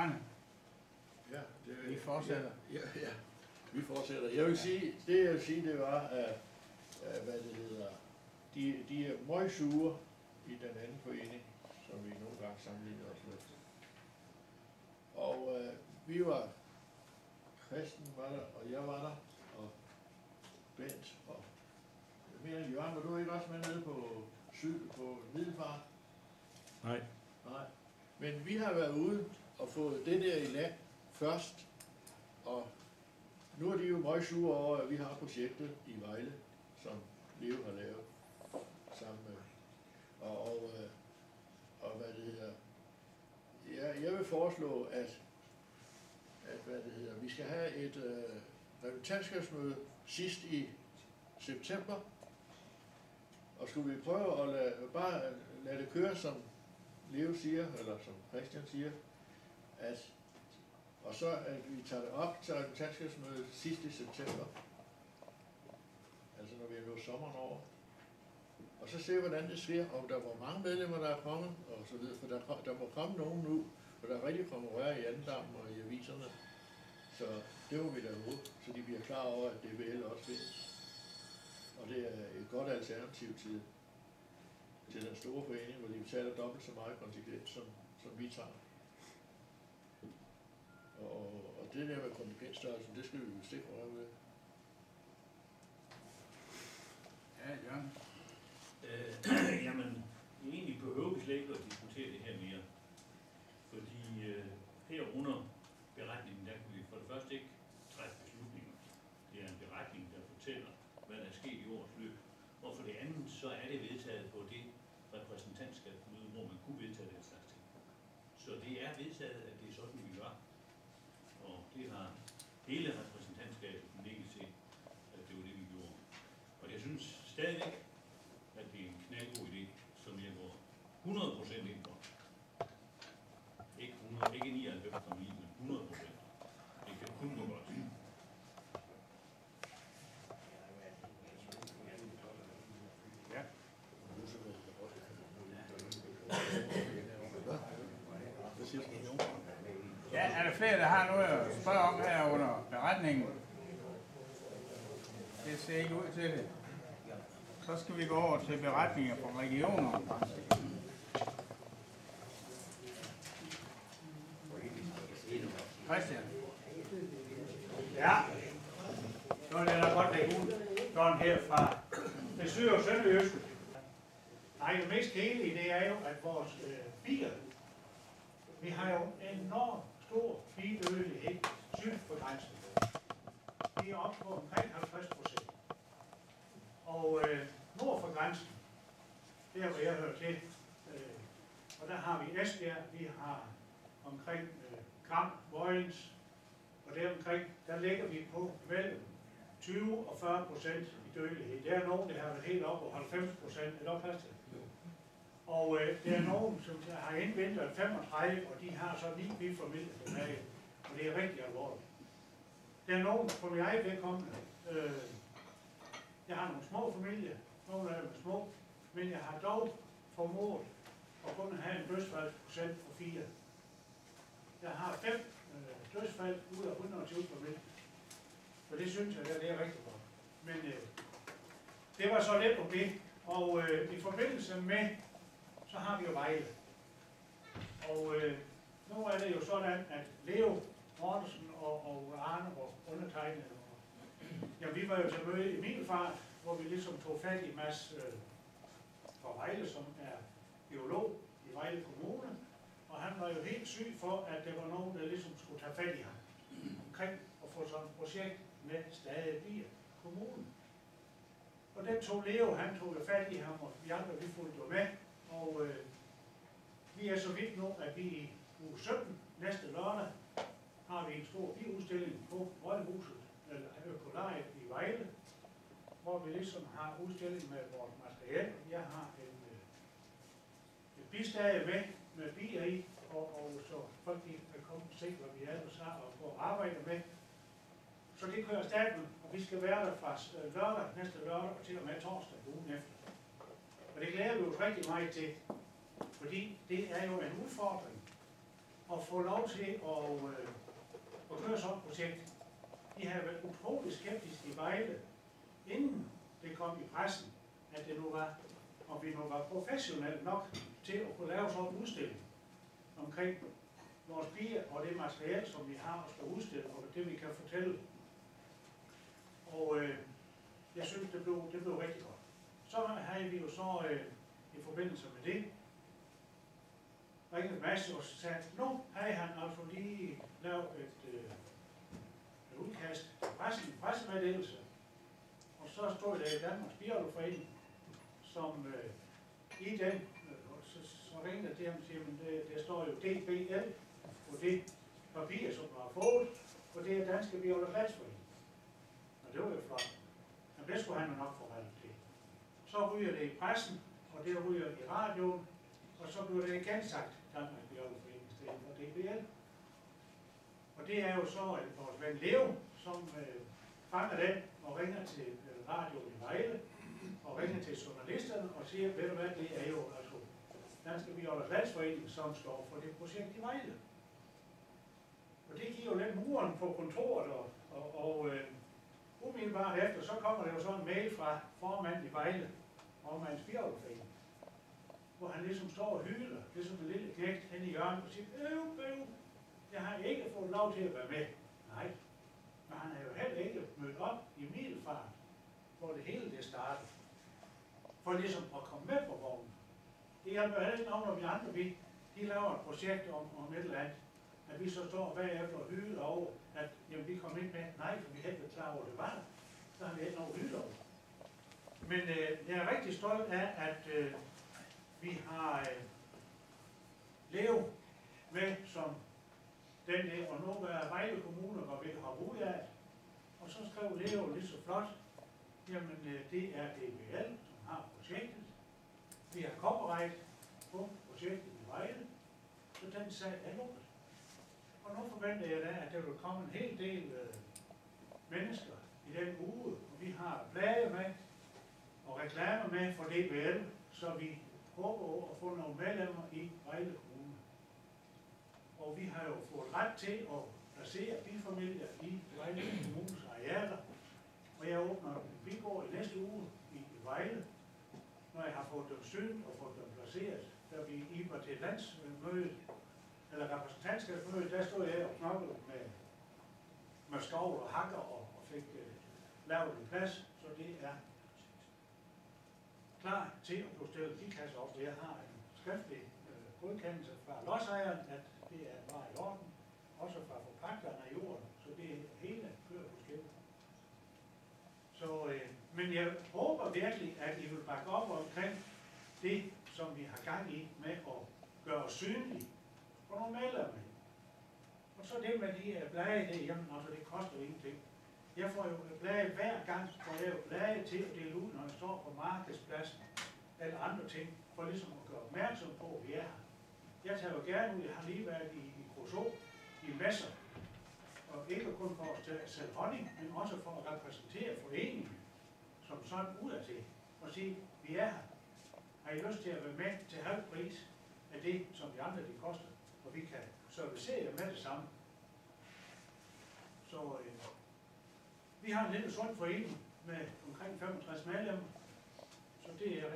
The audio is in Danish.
Arne, Ja, vi fortsætter. Ja, vi fortsætter. Jeg vil sige, det var, at hvad det hedder, de er meget sure i den anden forening, som vi nogle gange sammenligner os med. Og vi var, Christen var der, og jeg var der, og Bent, og jeg mener, Jørgen, var du ikke også med nede på Middelfart? Nej. Nej. Men vi har været ude og fået det der i land først, og nu er de jo meget sure over, at vi har projektet i Vejle, som Leo har lavet sammen med. Og hvad det hedder, jeg vil foreslå, at hvad det hedder, vi skal have et repræsentantskabsmøde sidst i september, og skulle vi prøve at lade det køre, som Leo siger, eller som Christian siger, og så at vi tager det op til repræsentantskabsmødet sidst i september, altså når vi er nået sommeren over, og så se hvordan det sker, om der var mange medlemmer, der er kommet, og så videre, for der må komme nogen nu, for der er rigtig konkurrerer i andendammen og i aviserne, så det må vi da håbe, så de bliver klar over, at DBL også findes. Og det er et godt alternativ til den store forening, hvor de betaler dobbelt så meget kontingent, som vi tager. Og det der med kontingentstørrelsen, det skal vi jo stikke røre med. Ja, Jørgen. Jamen, egentlig behøver vi slet ikke at diskutere det her mere. Fordi herunder beretningen, der kan vi for det første ikke træffe beslutninger. Det er en beretning, der fortæller, hvad der er sket i årets løb. Og for det andet, så er det vedtaget på det repræsentantskabsmøde, hvor man kunne vedtage den slags ting. Så det er vedtaget, at det er sådan, vi gør. Og det har hele repræsentantskabet ligget til, at det var det, vi gjorde. Og jeg synes stadigvæk, at det er en knaldgod idé, som jeg går 100% ind på. Ikke 99,9, men 100%. Det kan kun gå godt. Ja. Ja, er der flere, der har noget at spørge om her under beretningen? Det ser ikke ud til det. Så skal vi gå over til beretninger fra regionerne. Christian. Ja, nu er det da godt lægge ud, sådan her fra det syd- og sønderjyske. Nej, det mest kedelige, det er jo, at vores biler, vi har jo enormt stor bildødelighed syd for grænsen. Vi er oppe på omkring 50%. Og nord for grænsen, der hvor jeg hører til, og der har vi Esbjerg, vi har omkring Gram, Vojens, og deromkring, der ligger vi på mellem 20 og 40% i dødelighed. Der er nogen, der har været helt op på 90%, er det opfastet? Og der er nogen, som har indvindret 35, og de har så 9 bifamilier tilbage, og det er rigtig alvorligt. Der er nogen, for mit eget vedkommende, jeg har nogle små familier, nogle af dem er små, men jeg har dog formået at kun have en dødsfaldsprocent på 4. Jeg har 5 dødsfald ud af 120 familier, så det synes jeg, det er rigtig godt. Men det var så let på det, og i forbindelse med, så har vi jo Vejle. Og nu er det jo sådan, at Leo Mortensen og Arne og undertegnede, ja, vi var jo til møde i Middelfart, hvor vi ligesom tog fat i Mads fra Vejle, som er biolog i Vejle Kommune, og han var jo helt syg for, at der var nogen, der ligesom skulle tage fat i ham omkring at få sådan et projekt med stadig bier kommunen. Og den tog Leo, han tog jo fat i ham, og vi andre, vi fulgte jo med, og vi er så vidt nu, at vi i uge 17 næste lørdag har vi en stor biudstilling på Rådhuset, eller Økolariet i Vejle, hvor vi ligesom har udstilling med vores materiale. Jeg har et bistade med bier i, og så folk kan komme og se, hvad vi ellers har og få arbejde med. Så det kører staten, og vi skal være der fra lørdag, næste lørdag og til og med torsdag ugen efter. Og det glæder vi os rigtig meget til, fordi det er jo en udfordring at få lov til at køre sådan et projekt. De har været utrolig skeptiske i Vejle, inden det kom i pressen, at det nu var, og vi nu var professionelle nok til at kunne lave sådan en udstilling omkring vores bier og det materiale, som vi har og skal udstille, og det vi kan fortælle. Og jeg synes, det blev rigtig godt. Så havde vi jo så i forbindelse med det ringet Mads og sagde, nu havde han altså lige lavet et udkast til pressemeddelelse, og så stod der i Danmarks Biologforening, som i den, så ringede jeg til ham og siger, men der står jo DBL på det papir, som man har fået, og det er Danske Biologiforening. Og det var jo flot. Men det skulle han jo nok forholde til. Så ryger det i pressen, og det ryger i radioen, og så bliver det igen sagt, Danmarks Biologiforening i stedet for DBL. Og det er jo så vores ven Leo, som fanger den og ringer til radioen i Vejle, og ringer til journalisterne og siger, ved du hvad, det er jo altså Danske Biologiforening, som står for det projekt i Vejle. Og det giver jo lidt muren på kontoret, og umiddelbart efter, så kommer der jo sådan en mail fra formanden i Vejle, formandens Biologiforening, hvor han ligesom står og hyler, ligesom en lille knægt hen i hjørnet og siger, jeg har ikke fået lov til at være med. Nej, men han har jo heller ikke mødt op i Middelfart, hvor det hele det startede, for ligesom at komme med på vognen. Det hjælper heller ikke nogen, når vi andre, de laver et projekt om et eller andet, at vi så står bagefter og hyler over, at jamen, vi kom ikke med. Nej, for vi havde ikke klar over, det var der. Så har vi ikke noget hyler over. Men jeg er rigtig stolt af, at vi har Leo med som den der, og nu er Vejle Kommune, hvor vi har brug af. Og så skrev Leo lige så flot, jamen det er DBL, som har projektet. Vi har copyright på projektet i Vejle, så den sag er lukket. Og nu forventer jeg da, at der vil komme en hel del mennesker i den uge, og vi har blade med og reklamer med for DBL, så vi håber at få nogle medlemmer i Vejle Kommune. Og vi har jo fået ret til at placere bifamilier i Vejle Kommunes arealer, og jeg åbner en bigård i næste uge i Vejle, når jeg har fået dem sygt og fået dem placeret. Da vi var til landsmøde, eller repræsentantskabsmøde, der stod jeg og knoklede med skovl og hakker og fik lavet en plads, så det er klar til at blive stillet bikasser op. Jeg har en skriftlig godkendelse fra lodsejeren, at det er bare i orden, også fra forpagterne af jorden, så det hele kører på skinner. Så, men jeg håber virkelig, at I vil bakke op omkring det, som vi har gang i med at gøre os synlige for nogle medlemmer. Og så det med de blade, det, jamen, altså, det koster ingenting. Jeg får jo blade hver gang, får jeg jo blade til at dele ud, når jeg står på markedspladsen eller andre ting, for ligesom at gøre opmærksom på, at vi er her. Jeg tager jo gerne ud, jeg har lige været i Kruså, i Messer, og ikke kun for at sælge honning, men også for at repræsentere foreningen, som sådan udadtil, og sige, vi er her. Har I lyst til at være med til halv pris af det, som de andre de koster, og vi kan servicere med det samme. Så vi har en lille sund forening med omkring 65 medlemmer, så det er